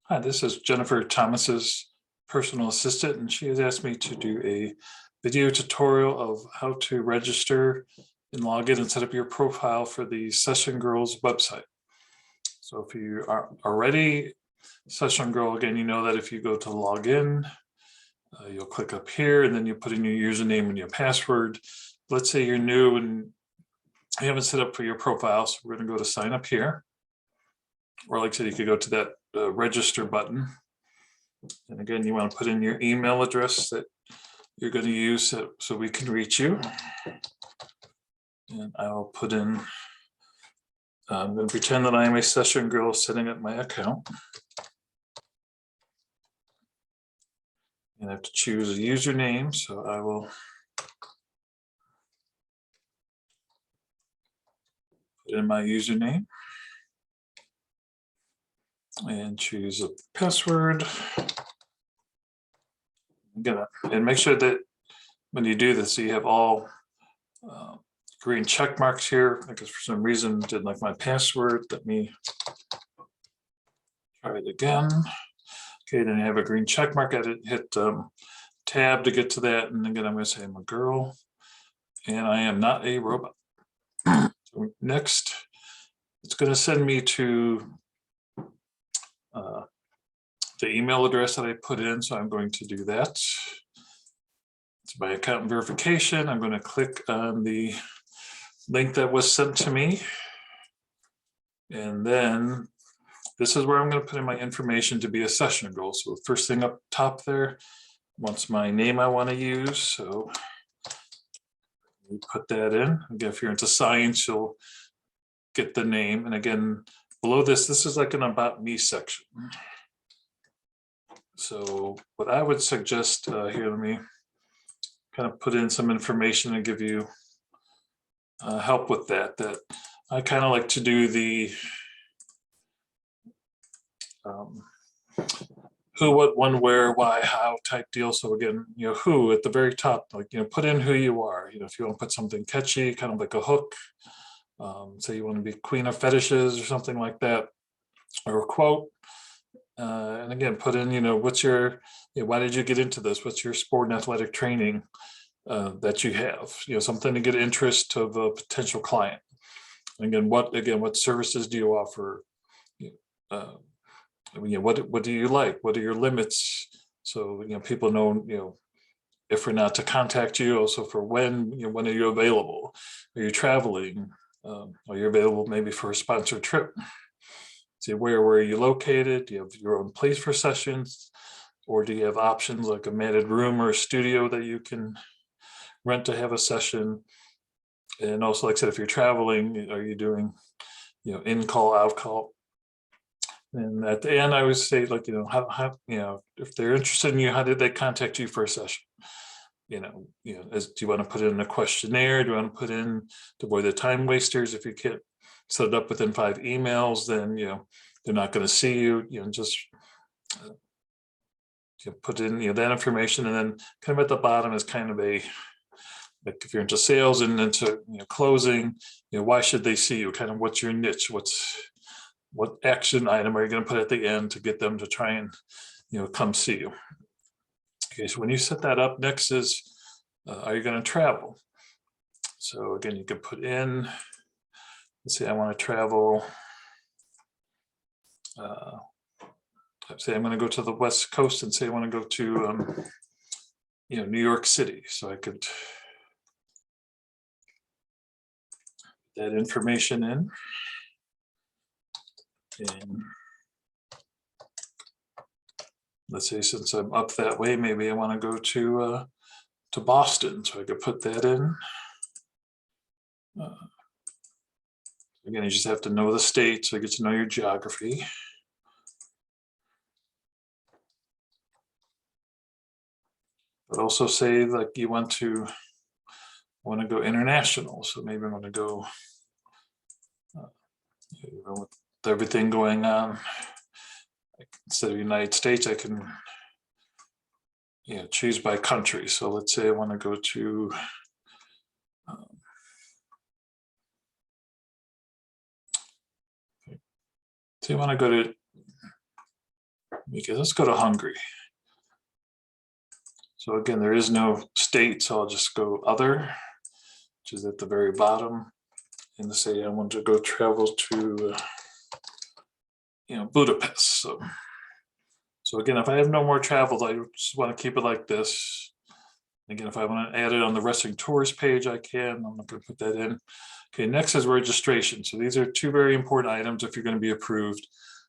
Hi, this is Jennifer Thomas's personal assistant, and she has asked me to do a video tutorial of how to register and log in and set up your profile for the SessionGirls website. So if you are already SessionGirl, again, you know that if you go to log in, you'll click up here and then you put in your username and your password. Let's say you're new and you haven't set up for your profile, so we're going to go to sign up here. Or like I said, you could go to that register button. And again, you want to put in your email address that you're going to use so we can reach you. And I'll put in, I'm going to pretend that I am a session girl setting up my account. And I have to choose a username, so I will put in my username and choose a password. And make sure that when you do this, you have all green check marks here, because for some reason didn't like my password. Let me try it again. Okay, then you have a green check mark. I hit tab to get to that, and again I'm going to say I'm a girl and I am not a robot. So next, it's going to send me to the email address that I put in, so I'm going to do that. It's my account verification. I'm going to click on the link that was sent to me, and then this is where I'm going to put in my information to be a session girl. So the first thing up top there wants my name I want to use, so you put that in. Again, if you're into science, you'll get the name, and again below this is like an about me section. So what I would suggest here, let me kind of put in some information and give you help with that I kind of like to do the who, what, when, where, why, how type deal. So again, who at the very top, like, put in who you are. If you want to put something catchy, kind of like a hook, say you want to be queen of fetishes or something like that, or a quote. And again, put in, what's your, why did you get into this? What's your sport and athletic training that you have? Something to get interest of a potential client. And again, what services do you offer? What do you like? What are your limits? So people know if we're not to contact you. Also for when are you available? Are you traveling? Are you available maybe for a sponsored trip? See, where are you located? Do you have your own place for sessions, or do you have options like a managed room or a studio that you can rent to have a session? And also, like I said, if you're traveling, are you doing in call, out call? And at the end, I would say, like, how if they're interested in you, how did they contact you for a session? Do you want to put in a questionnaire? Do you want to put in to avoid the time wasters? If you can't set it up within 5 emails, then they're not going to see you. Just put in that information, and then kind of at the bottom is kind of a, like, if you're into sales and into closing, why should they see you? Kind of what's your niche? What action item are you going to put at the end to get them to try and come see you? Okay, so when you set that up, next is are you going to travel? So again, you can put in, let's say I want to travel, say I'm going to go to the West Coast, and say I want to go to New York City. So I could put that information in, and let's say since I'm up that way, maybe I want to go to Boston, so I could put that in. Again, you just have to know the state, so you get to know your geography. But also say, like, you want to go international, so maybe I'm going to go with everything going on. Instead of United States, I can choose by country. So let's say I want to go to say I want to go to because let's go to Hungary. So again, there is no state, so I'll just go other, which is at the very bottom. And to say I want to go travel to, Budapest. So again, if I have no more travels, I just want to keep it like this. Again, if I want to add it on the Wrestling Tours page, I can. I'm not going to put that in. Okay, next is registration. So these are two very important items if you're going to be approved.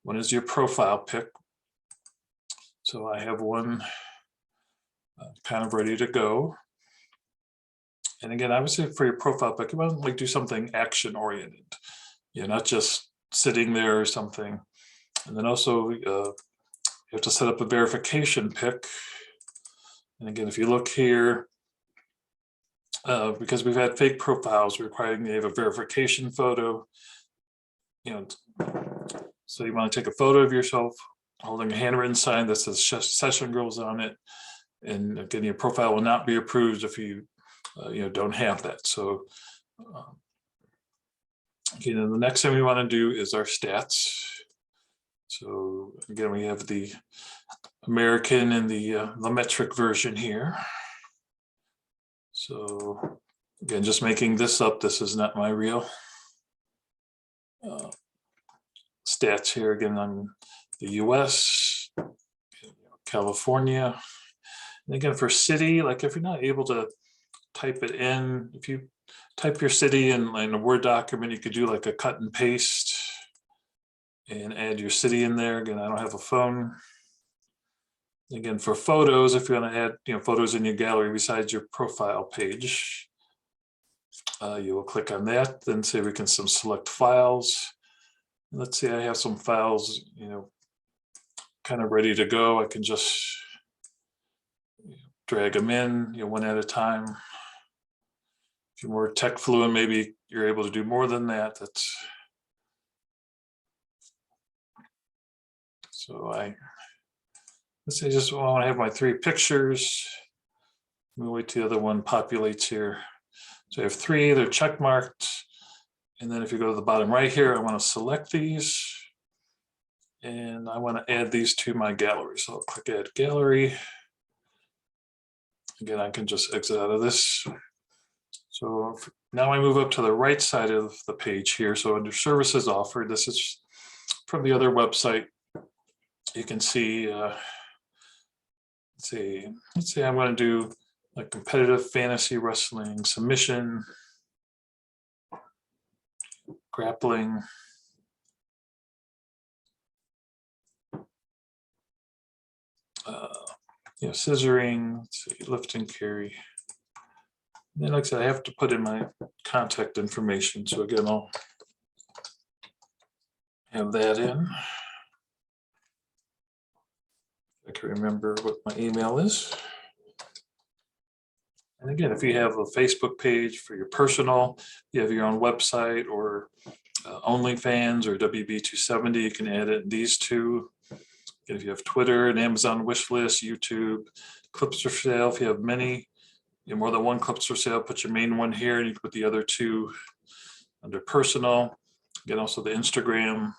One is your profile pic. So I have one kind of ready to go. And again, I would say for your profile pic, you want to like do something action oriented. Not just sitting there or something. And then also you have to set up a verification pic. And again, if you look here, because we've had fake profiles requiring you have a verification photo, so you want to take a photo of yourself holding a handwritten sign that says SessionGirls on it. And again, your profile will not be approved if you don't have that. So the next thing we want to do is our stats. So again, we have the American and the metric version here. So again, just making this up. This is not my real stats here. Again, on the US, California. And again, for city, like if you're not able to type it in, if you type your city in a Word document, you could do like a cut and paste and add your city in there. Again, I don't have a phone. Again, for photos, if you want to add photos in your gallery besides your profile page, you will click on that. Then say we can select files. Let's say I have some files, kind of ready to go. I can just drag them in, one at a time. If you're more tech fluent, maybe you're able to do more than that. Let's say just want to have my 3 pictures. Let me wait till the other one populates here. So I have 3, they're check marked. And then if you go to the bottom right here, I want to select these. And I want to add these to my gallery. So I'll click Add Gallery. Again, I can just exit out of this. So now I move up to the right side of the page here. So under Services Offered, this is from the other website. You can see, let's say I'm going to do like competitive fantasy wrestling, submission, grappling, scissoring, let's see, lift and carry. And then like I said, I have to put in my contact information. So again, I'll have that in. I can remember what my email is. And again, if you have a Facebook page for your personal, you have your own website or OnlyFans or WB270, you can add it in these two. And if you have Twitter and Amazon wish list, YouTube, clips for sale, if you have many, more than one clips for sale, put your main one here and you can put the other 2 under personal. Again, also the Instagram,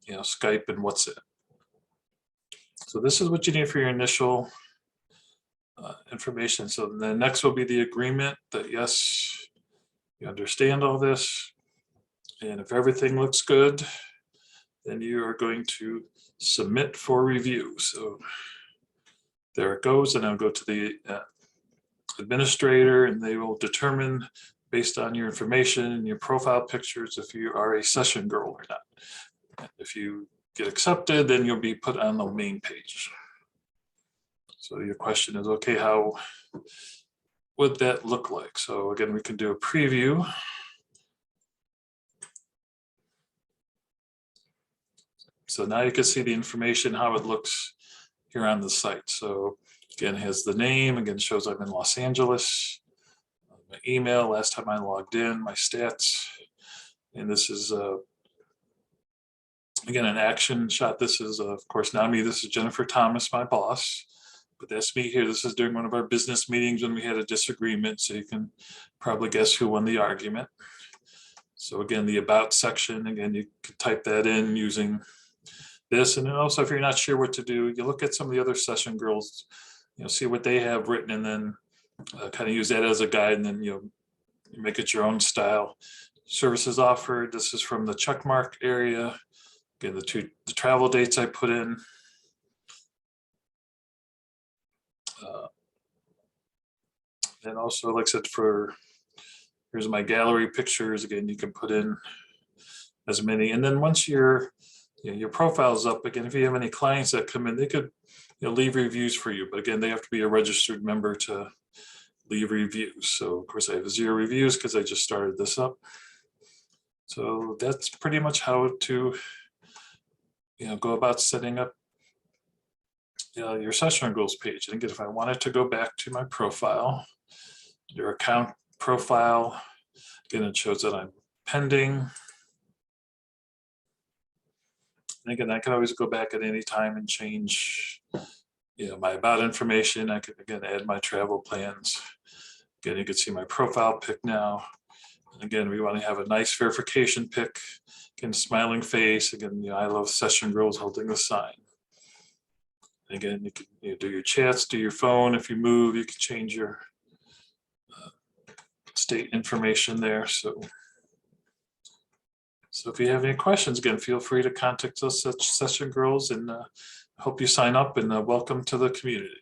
Skype and WhatsApp. So this is what you need for your initial information. So the next will be the agreement that yes, you understand all this. And if everything looks good, then you are going to submit for review. So there it goes. And I'll go to the administrator and they will determine based on your information and your profile pictures if you are a session girl or not. And if you get accepted, then you'll be put on the main page. So your question is, okay, how would that look like? So again, we can do a preview. So now you can see the information, how it looks here on the site. So again, it has the name, again, shows I'm in Los Angeles, my email, last time I logged in, my stats. And this is, again, an action shot. This is, of course, not me. This is Jennifer Thomas, my boss. But that's me here. This is during one of our business meetings when we had a disagreement. So you can probably guess who won the argument. So again, the About section, again, you could type that in using this. And then also, if you're not sure what to do, you look at some of the other session girls, see what they have written, and then kind of use that as a guide, and then you make it your own style. Services offered. This is from the checkmark area. Again, the travel dates I put in. And also, like I said, here's my gallery pictures. Again, you can put in as many. And then once your profile's up, again, if you have any clients that come in, they could leave reviews for you. But again, they have to be a registered member to leave reviews. So of course I have 0 reviews because I just started this up. So that's pretty much how to go about setting up your SessionGirls page. And again, if I wanted to go back to my profile, your account profile, again, it shows that I'm pending. And again, I can always go back at any time and change my about information. I can again add my travel plans. Again, you can see my profile pic now. And again, we want to have a nice verification pic. Again, smiling face. Again, I love Session Girls holding the sign. And again, you can do your chats, do your phone. If you move, you can change your state information there. So if you have any questions, again, feel free to contact us at Session Girls, and hope you sign up, and welcome to the community.